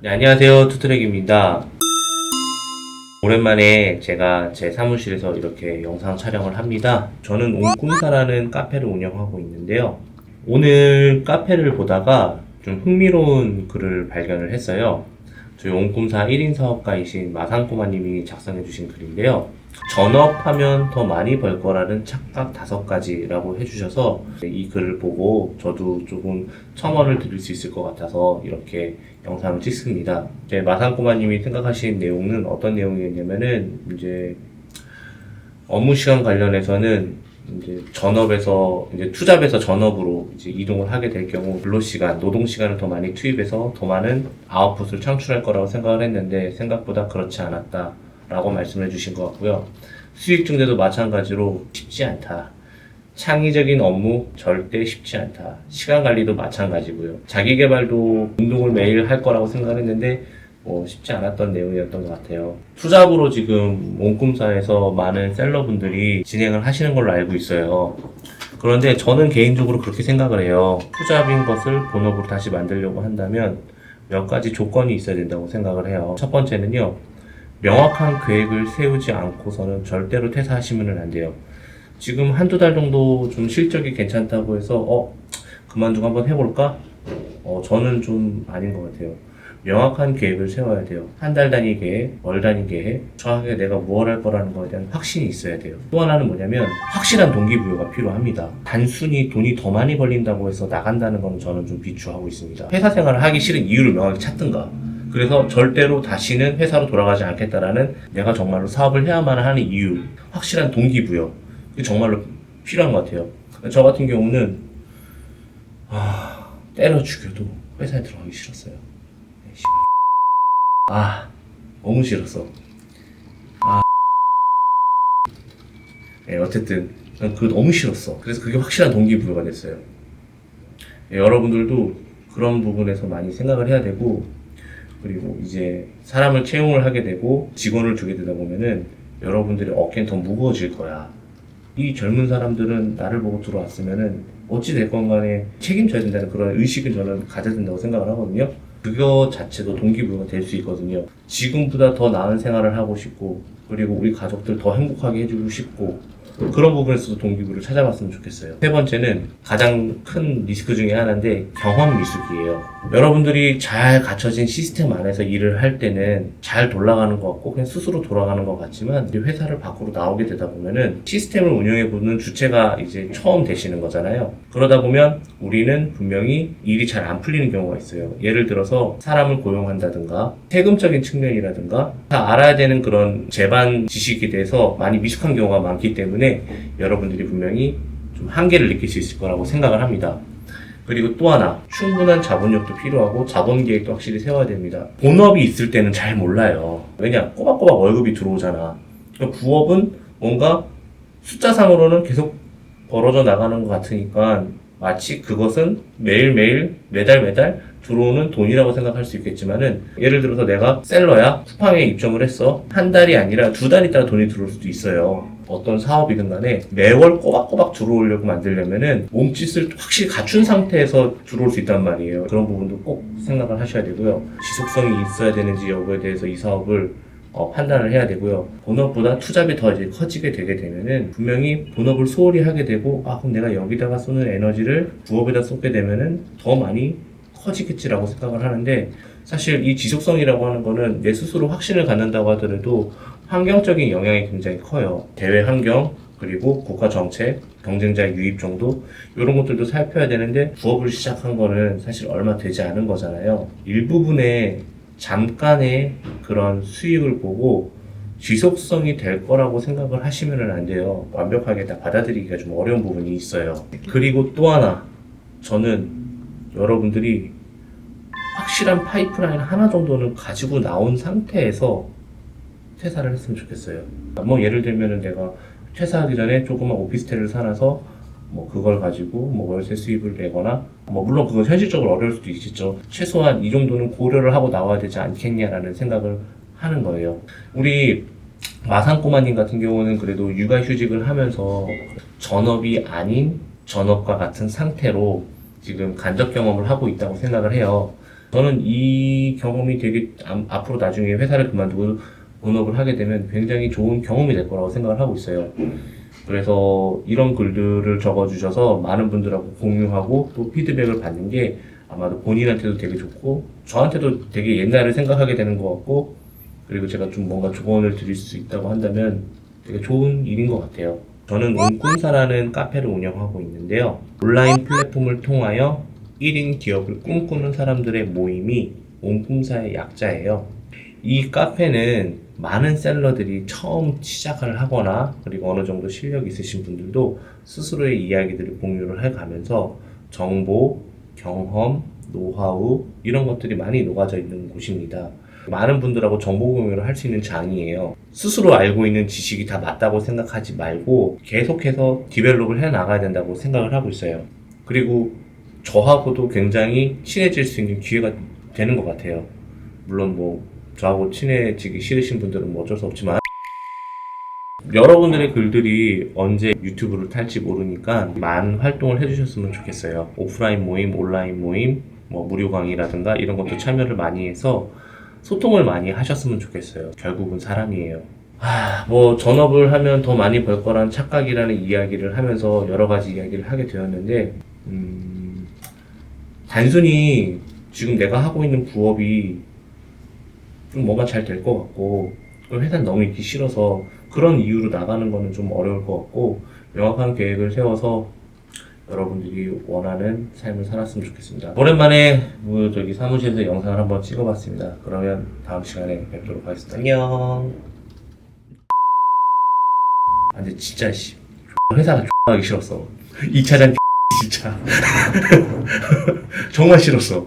네, 안녕하세요. 투트랙입니다. 오랜만에 제가 제 사무실에서 이렇게 영상 촬영을 합니다. 저는 옹꿈사라는 카페를 운영하고 있는데요. 오늘 카페를 보다가 좀 흥미로운 글을 발견을 했어요. 저희 옹꿈사 1인 사업가이신 마상꼬마님이 작성해주신 글인데요. 전업하면 더 많이 벌 거라는 착각 5가지라고 해주셔서 이 글을 보고 저도 조금 첨언을 드릴 수 있을 것 같아서 이렇게 영상을 찍습니다. 이제 마상꼬마님이 생각하신 내용은 어떤 내용이었냐면은 이제 업무 시간 관련해서는 이제 전업에서 이제 투잡에서 전업으로 이제 이동을 하게 될 경우 근로 시간, 노동 시간을 더 많이 투입해서 더 많은 아웃풋을 창출할 거라고 생각을 했는데 생각보다 그렇지 않았다라고 말씀해 주신 것 같고요. 수익 증대도 마찬가지로 쉽지 않다. 창의적인 업무 절대 쉽지 않다. 시간 관리도 마찬가지고요. 자기 개발도 운동을 매일 할 거라고 생각을 했는데 쉽지 않았던 내용이었던 것 같아요. 투잡으로 지금 옹꿈사에서 많은 셀러분들이 진행을 하시는 걸로 알고 있어요. 그런데 저는 개인적으로 그렇게 생각을 해요. 투잡인 것을 본업으로 다시 만들려고 한다면 몇 가지 조건이 있어야 된다고 생각을 해요. 첫 번째는요. 명확한 계획을 세우지 않고서는 절대로 퇴사하시면 안 돼요. 지금 한두 달 정도 좀 실적이 괜찮다고 해서 그만두고 한번 해볼까? 저는 좀 아닌 것 같아요. 명확한 계획을 세워야 돼요. 한 달 단위 계획, 월 단위 계획, 정확하게 내가 무엇 할 거라는 거에 대한 확신이 있어야 돼요. 또 하나는 뭐냐면 확실한 동기부여가 필요합니다. 단순히 돈이 더 많이 벌린다고 해서 나간다는 건 저는 좀 비추하고 있습니다. 회사 생활을 하기 싫은 이유를 명확히 찾든가. 그래서 절대로 다시는 회사로 돌아가지 않겠다라는 내가 정말로 사업을 해야만 하는 이유, 확실한 동기부여. 그게 정말로 필요한 것 같아요. 저 같은 경우는 때려 죽여도 회사에 들어가기 싫었어요. 너무 싫었어. 어쨌든 난 그거 너무 싫었어. 그래서 그게 확실한 동기부여가 됐어요. 여러분들도 그런 부분에서 많이 생각을 해야 되고, 그리고 이제 사람을 채용을 하게 되고 직원을 두게 되다 보면은 여러분들의 어깨는 더 무거워질 거야. 이 젊은 사람들은 나를 보고 들어왔으면은 어찌 됐건 간에 책임져야 된다는 그런 의식을 저는 가져야 된다고 생각을 하거든요. 그거 자체도 동기부여가 될 수 있거든요. 지금보다 더 나은 생활을 하고 싶고, 그리고 우리 가족들 더 행복하게 해주고 싶고, 그런 부분에서도 동기부여를 찾아봤으면 좋겠어요. 세 번째는 가장 큰 리스크 중에 하나인데 경험 미숙이에요. 여러분들이 잘 갖춰진 시스템 안에서 일을 할 때는 잘 돌아가는 것 같고 그냥 스스로 돌아가는 것 같지만 회사를 밖으로 나오게 되다 보면은 시스템을 운영해보는 주체가 이제 처음 되시는 거잖아요. 그러다 보면 우리는 분명히 일이 잘 안 풀리는 경우가 있어요. 예를 들어서 사람을 고용한다든가 세금적인 측면이라든가 다 알아야 되는 그런 제반 지식에 대해서 많이 미숙한 경우가 많기 때문에 여러분들이 분명히 좀 한계를 느낄 수 있을 거라고 생각을 합니다. 그리고 또 하나, 충분한 자본력도 필요하고 자본 계획도 확실히 세워야 됩니다. 본업이 있을 때는 잘 몰라요. 왜냐? 꼬박꼬박 월급이 들어오잖아. 그러니까 부업은 뭔가 숫자상으로는 계속 벌어져 나가는 것 같으니까 마치 그것은 매일매일 매달 들어오는 돈이라고 생각할 수 있겠지만은 예를 들어서 내가 셀러야 쿠팡에 입점을 했어. 한 달이 아니라 2달 있다가 돈이 들어올 수도 있어요. 어떤 사업이든 간에 매월 꼬박꼬박 들어오려고 만들려면은 몸짓을 확실히 갖춘 상태에서 들어올 수 있단 말이에요. 그런 부분도 꼭 생각을 하셔야 되고요. 지속성이 있어야 되는지 여부에 대해서 이 사업을 판단을 해야 되고요. 본업보다 투잡이 더 이제 커지게 되게 되면은 분명히 본업을 소홀히 하게 되고 그럼 내가 여기다가 쏘는 에너지를 부업에다 쏟게 되면은 더 많이 커지겠지라고 생각을 하는데 사실 이 지속성이라고 하는 거는 내 스스로 확신을 갖는다고 하더라도 환경적인 영향이 굉장히 커요. 대외 환경, 그리고 국가 정책, 경쟁자의 유입 정도 이런 것들도 살펴야 되는데 부업을 시작한 거는 사실 얼마 되지 않은 거잖아요. 일부분의 잠깐의 그런 수익을 보고 지속성이 될 거라고 생각을 하시면 안 돼요. 완벽하게 다 받아들이기가 좀 어려운 부분이 있어요. 그리고 또 하나, 저는 여러분들이 확실한 파이프라인 하나 정도는 가지고 나온 상태에서 퇴사를 했으면 좋겠어요. 예를 들면은 내가 퇴사하기 전에 조그만 오피스텔을 사놔서 그걸 가지고 월세 수입을 내거나 물론 그건 현실적으로 어려울 수도 있겠죠. 최소한 이 정도는 고려를 하고 나와야 되지 않겠냐라는 생각을 하는 거예요. 우리 마상꼬마님 같은 경우는 그래도 육아휴직을 하면서 전업이 아닌 전업과 같은 상태로 지금 간접 경험을 하고 있다고 생각을 해요. 저는 이 경험이 되게 앞으로 나중에 회사를 그만두고 본업을 하게 되면 굉장히 좋은 경험이 될 거라고 생각을 하고 있어요. 그래서 이런 글들을 적어주셔서 많은 분들하고 공유하고 또 피드백을 받는 게 아마도 본인한테도 되게 좋고 저한테도 되게 옛날을 생각하게 되는 것 같고 그리고 제가 좀 뭔가 조언을 드릴 수 있다고 한다면 되게 좋은 일인 것 같아요. 저는 옹꿈사라는 카페를 운영하고 있는데요. 온라인 플랫폼을 통하여 1인 기업을 꿈꾸는 사람들의 모임이 옹꿈사의 약자예요. 이 카페는 많은 셀러들이 처음 시작을 하거나 그리고 어느 정도 실력 있으신 분들도 스스로의 이야기들을 공유를 해가면서 정보, 경험, 노하우 이런 것들이 많이 녹아져 있는 곳입니다. 많은 분들하고 정보 공유를 할 수 있는 장이에요. 스스로 알고 있는 지식이 다 맞다고 생각하지 말고 계속해서 디벨롭을 해 나가야 된다고 생각을 하고 있어요. 그리고 저하고도 굉장히 친해질 수 있는 기회가 되는 것 같아요. 물론 뭐 저하고 친해지기 싫으신 분들은 뭐 어쩔 수 없지만 여러분들의 글들이 언제 유튜브를 탈지 모르니까 많은 활동을 해주셨으면 좋겠어요. 오프라인 모임, 온라인 모임, 뭐 무료 강의라든가 이런 것도 참여를 많이 해서 소통을 많이 하셨으면 좋겠어요. 결국은 사람이에요. 뭐 전업을 하면 더 많이 벌 거란 착각이라는 이야기를 하면서 여러 가지 이야기를 하게 되었는데 단순히 지금 내가 하고 있는 부업이 좀 뭔가 잘 될 것 같고 회사는 너무 있기 싫어서 그런 이유로 나가는 거는 좀 어려울 것 같고 명확한 계획을 세워서 여러분들이 원하는 삶을 살았으면 좋겠습니다. 오랜만에 저기 사무실에서 영상을 한번 찍어봤습니다. 그러면 다음 시간에 뵙도록 하겠습니다. 안녕. 근데 진짜 회사가 하기 싫었어. 2차장 진짜 정말 싫었어.